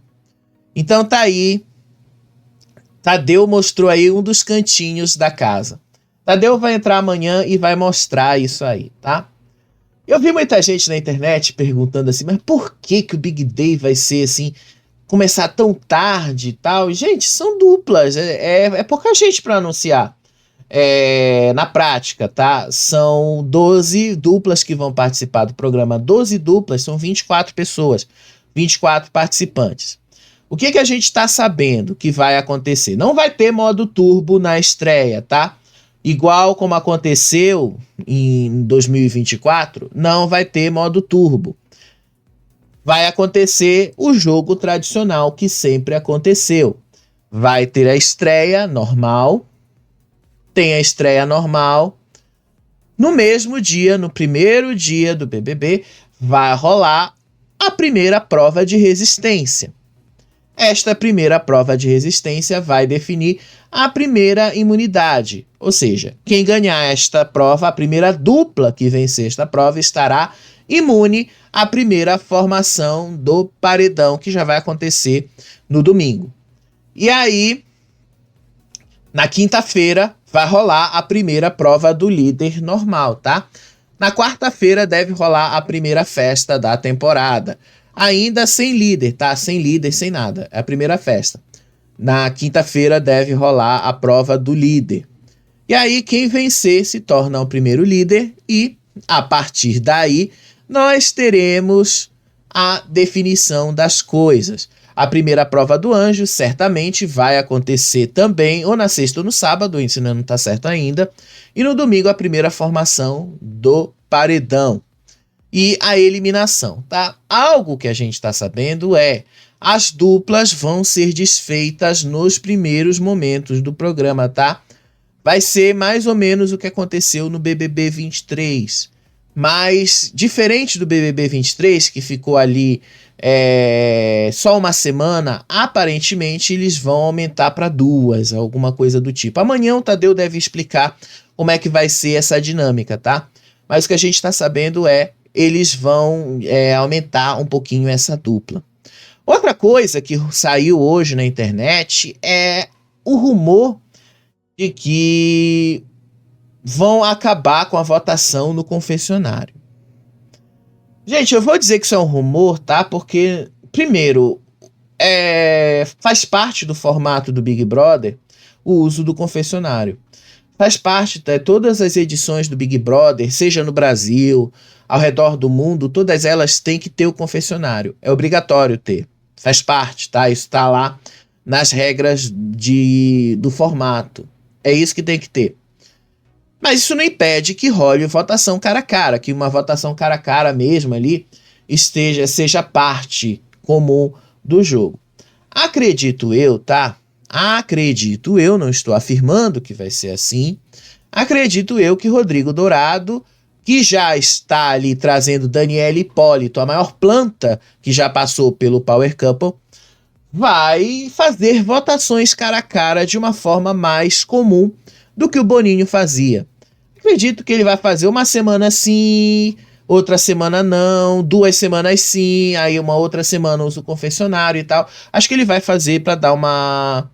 Então tá aí. Tadeu mostrou aí um dos cantinhos da casa. Tadeu vai entrar amanhã e vai mostrar isso aí, tá? Eu vi muita gente na internet perguntando assim, mas por que que o Big Day vai ser assim, começar tão tarde e tal? Gente, são duplas, é pouca gente para anunciar. Na prática, tá? São 12 duplas que vão participar do programa. 12 duplas são 24 pessoas, 24 participantes. O que que a gente está sabendo que vai acontecer? Não vai ter modo turbo na estreia, tá? Igual como aconteceu em 2024, não vai ter modo turbo. Vai acontecer o jogo tradicional que sempre aconteceu. Vai ter a estreia normal, tem a estreia normal. No mesmo dia, no primeiro dia do BBB, vai rolar a primeira prova de resistência. Esta primeira prova de resistência vai definir a primeira imunidade. Ou seja, quem ganhar esta prova, a primeira dupla que vencer esta prova, estará imune à primeira formação do paredão, que já vai acontecer no domingo. E aí, na quinta-feira, vai rolar a primeira prova do líder normal, tá? Na quarta-feira deve rolar a primeira festa da temporada. Ainda sem líder, tá? Sem líder, sem nada. É a primeira festa. Na quinta-feira deve rolar a prova do líder. E aí, quem vencer se torna o primeiro líder e, a partir daí, nós teremos a definição das coisas. A primeira prova do anjo certamente vai acontecer também, ou na sexta ou no sábado, isso não está certo ainda. E no domingo, a primeira formação do paredão. E a eliminação, tá? Algo que a gente está sabendo é as duplas vão ser desfeitas nos primeiros momentos do programa, tá? Vai ser mais ou menos o que aconteceu no BBB 23. Mas, diferente do BBB 23, que ficou ali só uma semana, aparentemente eles vão aumentar para 2, alguma coisa do tipo. Amanhã o Tadeu deve explicar como é que vai ser essa dinâmica, tá? Mas o que a gente está sabendo é eles vão aumentar um pouquinho essa dupla. Outra coisa que saiu hoje na internet é o rumor de que vão acabar com a votação no confessionário. Gente, eu vou dizer que isso é um rumor, tá? Porque, primeiro, faz parte do formato do Big Brother o uso do confessionário. Faz parte de todas as edições do Big Brother, seja no Brasil, ao redor do mundo, todas elas têm que ter o confessionário. É obrigatório ter. Faz parte, tá? Isso tá lá nas regras do formato. É isso que tem que ter. Mas isso não impede que role votação cara a cara, que uma votação cara a cara mesmo ali seja parte comum do jogo. Acredito eu, tá? Acredito eu, não estou afirmando que vai ser assim. Acredito eu que Rodrigo Dourado, que já está ali trazendo Daniela Hipólito, a maior planta que já passou pelo Power Couple, vai fazer votações cara a cara de uma forma mais comum do que o Boninho fazia. Acredito que ele vai fazer uma semana sim, outra semana não, 2 semanas sim, aí uma outra semana usa o confessionário e tal. Acho que ele vai fazer para dar uma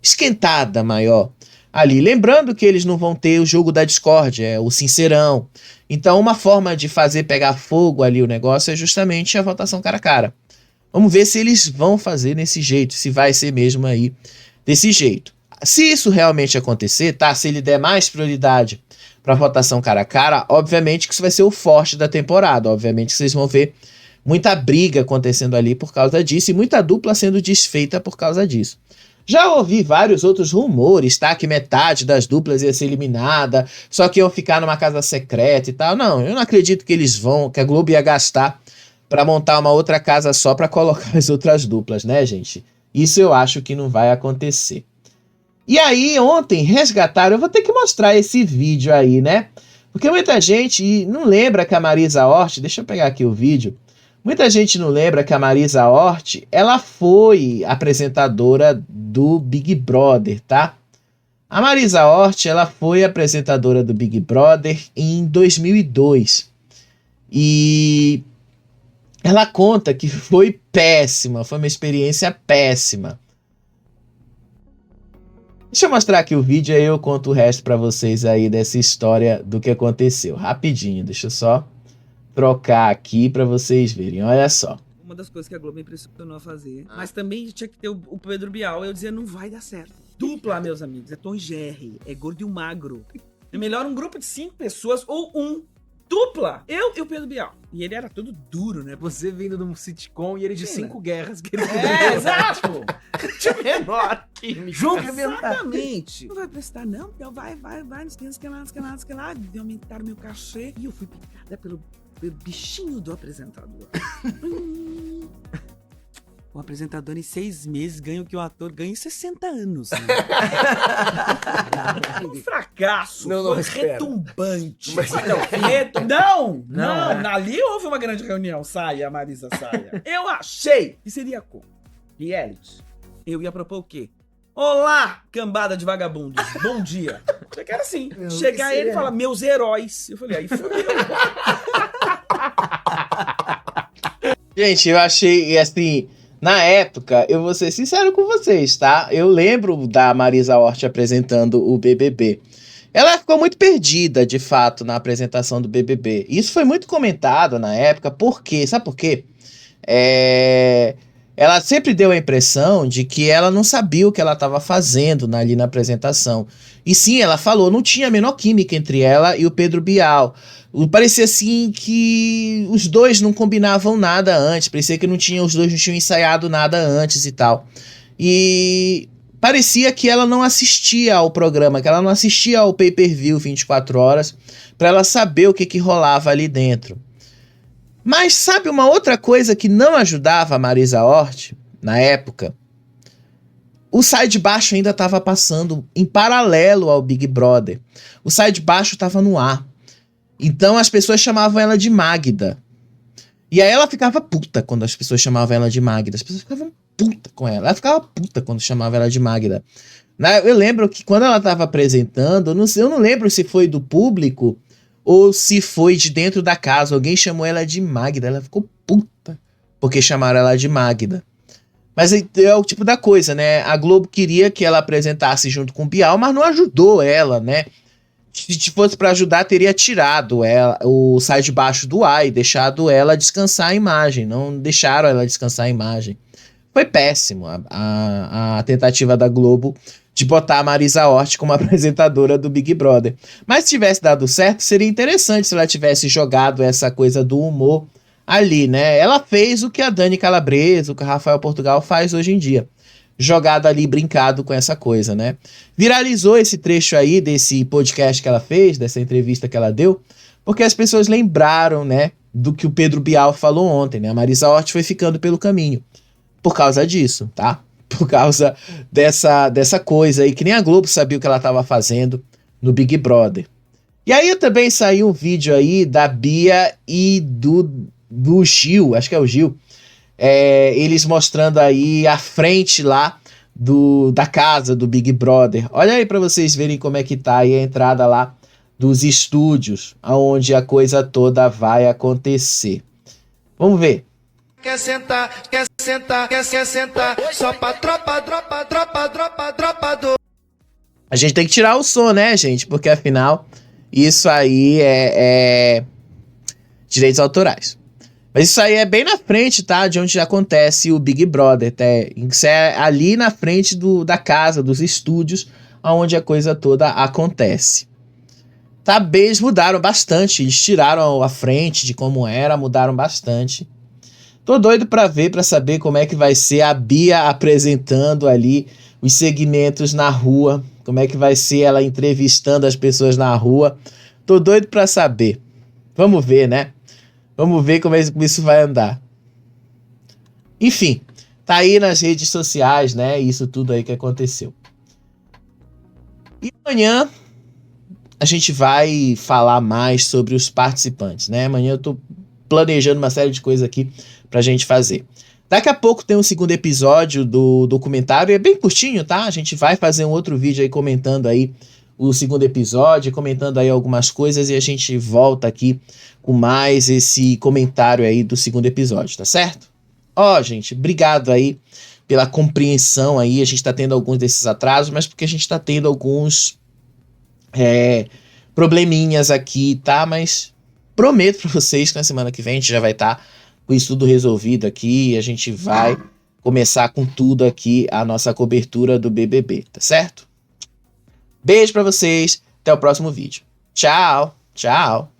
esquentada maior ali. Lembrando que eles não vão ter o jogo da discórdia, o sincerão. Então, uma forma de fazer pegar fogo ali o negócio é justamente a votação cara a cara. Vamos ver se eles vão fazer desse jeito, se vai ser mesmo aí desse jeito. Se isso realmente acontecer, tá? Se ele der mais prioridade para votação cara a cara, obviamente que isso vai ser o forte da temporada. Obviamente que vocês vão ver muita briga acontecendo ali por causa disso e muita dupla sendo desfeita por causa disso. Já ouvi vários outros rumores, tá? Que metade das duplas ia ser eliminada, só que iam ficar numa casa secreta e tal. Não, eu não acredito que eles vão, que a Globo ia gastar para montar uma outra casa só para colocar as outras duplas, né, gente? Isso eu acho que não vai acontecer. E aí, ontem, resgataram, eu vou ter que mostrar esse vídeo aí, né? Porque muita gente não lembra que a Marisa Hort, deixa eu pegar aqui o vídeo, muita gente não lembra que a Marisa Hort, ela foi apresentadora do Big Brother, tá? A Marisa Hort, ela foi apresentadora do Big Brother em 2002. E ela conta que foi péssima, foi uma experiência péssima. Deixa eu mostrar aqui o vídeo e aí eu conto o resto pra vocês aí dessa história do que aconteceu. Rapidinho, deixa eu só trocar aqui pra vocês verem, olha só. Uma das coisas que a Globo me impressionou a fazer. Mas também tinha que ter o Pedro Bial. Eu dizia, não vai dar certo. Dupla, meus amigos. É Tom e Jerry. É gordo e o magro. É melhor um grupo de 5 pessoas ou um. Dupla! Eu e o Pedro Bial. E ele era todo duro, né? Você vindo de um sitcom e ele de 5 guerras que ele exato! de menor química. Junto, exatamente. Não vai prestar, não. Então vai, não sei que lá. De aumentar o meu cachê. E eu fui picada pelo bichinho do apresentador. O apresentador em 6 meses ganha o que o ator ganha em 60 anos. Né? Um fracasso. Não retumbante. Mas não. Ali houve uma grande reunião. Saia, Marisa, saia. Eu achei que seria como? Reality. Eu ia propor o quê? Olá, cambada de vagabundos. Bom dia. Eu quero assim. Chegar ele e falar, meus heróis. Eu falei, aí foi. Gente, eu achei, assim, na época, eu vou ser sincero com vocês, tá? Eu lembro da Marisa Hort apresentando o BBB. Ela ficou muito perdida, de fato, na apresentação do BBB. Isso foi muito comentado na época, por quê? Sabe por quê? Ela sempre deu a impressão de que ela não sabia o que ela estava fazendo ali na apresentação. E sim, ela falou, não tinha a menor química entre ela e o Pedro Bial. Parecia assim que os dois não combinavam nada antes, parecia que os dois não tinham ensaiado nada antes e tal. E parecia que ela não assistia ao programa, que ela não assistia ao pay-per-view 24 horas, para ela saber o que rolava ali dentro. Mas sabe uma outra coisa que não ajudava a Marisa Hort, na época? O Sai de Baixo ainda estava passando em paralelo ao Big Brother. O Sai de Baixo estava no ar. Então as pessoas chamavam ela de Magda. E aí ela ficava puta quando as pessoas chamavam ela de Magda. As pessoas ficavam puta com ela. Ela ficava puta quando chamavam ela de Magda. Eu lembro que quando ela estava apresentando, eu não lembro se foi do público ou se foi de dentro da casa. Alguém chamou ela de Magda. Ela ficou puta porque chamaram ela de Magda. Mas é o tipo da coisa, né? A Globo queria que ela apresentasse junto com o Bial, mas não ajudou ela, né? Se fosse pra ajudar, teria tirado o Sai de Baixo do ar e deixado ela descansar a imagem. Não deixaram ela descansar a imagem. Foi péssimo a tentativa da Globo de botar a Marisa Hort como apresentadora do Big Brother. Mas se tivesse dado certo, seria interessante se ela tivesse jogado essa coisa do humor ali, né? Ela fez o que a Dani Calabresa, o que a Rafael Portugal faz hoje em dia. Jogado ali, brincado com essa coisa, né? Viralizou esse trecho aí desse podcast que ela fez, dessa entrevista que ela deu, porque as pessoas lembraram, né, do que o Pedro Bial falou ontem, né? A Marisa Hort foi ficando pelo caminho. Por causa disso, tá? Por causa dessa coisa aí, que nem a Globo sabia o que ela estava fazendo no Big Brother. E aí também saiu um vídeo aí da Bia e do Gil, acho que é o Gil, eles mostrando aí a frente lá da casa do Big Brother. Olha aí pra vocês verem como é que tá aí a entrada lá dos estúdios, aonde a coisa toda vai acontecer. Vamos ver. Quer sentar, só pra tropa do... A gente tem que tirar o som, né, gente? Porque afinal, isso aí é direitos autorais. Mas isso aí é bem na frente, tá? De onde acontece o Big Brother. Isso é ali na frente da casa, dos estúdios, onde a coisa toda acontece. Tá, eles mudaram bastante. Eles tiraram a frente de como era, mudaram bastante. Tô doido pra ver, pra saber como é que vai ser a Bia apresentando ali os segmentos na rua. Como é que vai ser ela entrevistando as pessoas na rua. Tô doido pra saber. Vamos ver, né? Vamos ver como isso vai andar. Enfim, tá aí nas redes sociais, né? Isso tudo aí que aconteceu. E amanhã a gente vai falar mais sobre os participantes, né? Amanhã eu tô planejando uma série de coisas aqui pra gente fazer. Daqui a pouco tem um segundo episódio do documentário. É bem curtinho, tá? A gente vai fazer um outro vídeo aí comentando aí o segundo episódio, comentando aí algumas coisas, e a gente volta aqui com mais esse comentário aí do segundo episódio, tá certo? Ó, gente, obrigado aí pela compreensão aí. A gente tá tendo alguns desses atrasos, mas porque a gente tá tendo alguns probleminhas aqui, tá? Mas prometo pra vocês que na semana que vem a gente já vai estar com isso tudo resolvido aqui. A gente vai começar com tudo aqui a nossa cobertura do BBB, tá certo? Beijo pra vocês, até o próximo vídeo. Tchau, tchau.